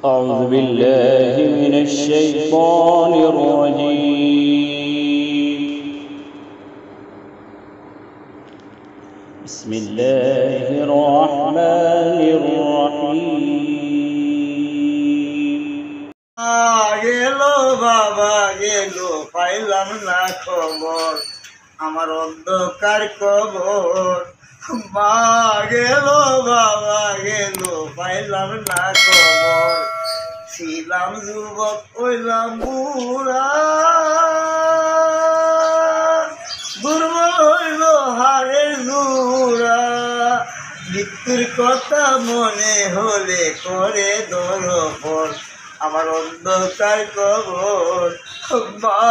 أعوذ بالله من الشيطان الرجيم. بسم الله الرحمن الرحيم. গেলো বাবা গেলো, পাইলাম না খবর আমার অন্ধকার কবর। মা গেলো বাবা গেলো, পাইলাম না খবর। ছিলাম যুবক হইলাম বুড়া, দুর্বল হইল হাড়ের জোড়া। মৃত্যুর কথা মনে হলে করে দরপর আমার অন্ধকার কবর। মা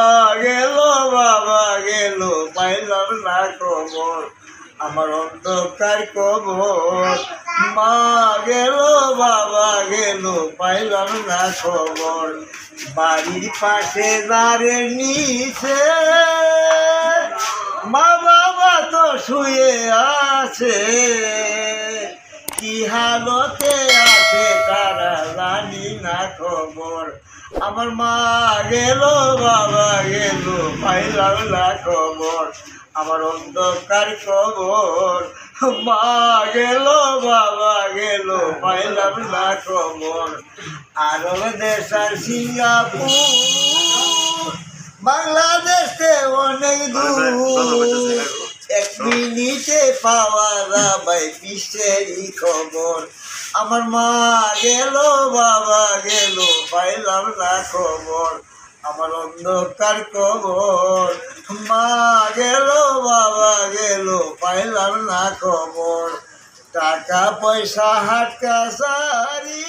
গেল বাবা গেল, পাইলাম না খবর আমার অন্ধকার কবর। মা গেল বাবা গেল, পাইলাম না খবর। বাড়ির পাশে দাঁড়ের নিচে মা বাবা তো শুয়ে আছে, কি হালতে আছে তারা জানি না খবর। আমার মা গেল বাবা গেল, পাইলাম না খবর আমার অন্ধকার কবর। মা গেল বাবা গেল, পাইলাম না খবর। আরব দেশ আর সিঙ্গাপুর বাংলাদেশে অনেক দূর, এক মিনিটে পাওয়া যাবে বিশ্বেরই খবর। আমার মা গেল বাবা গেল, পাইলাম না খবর আমার অন্ধকার কবর। মা গেল বাবা গেল, পাইলাম না খবর। টাকা পয়সা হাট কাছারি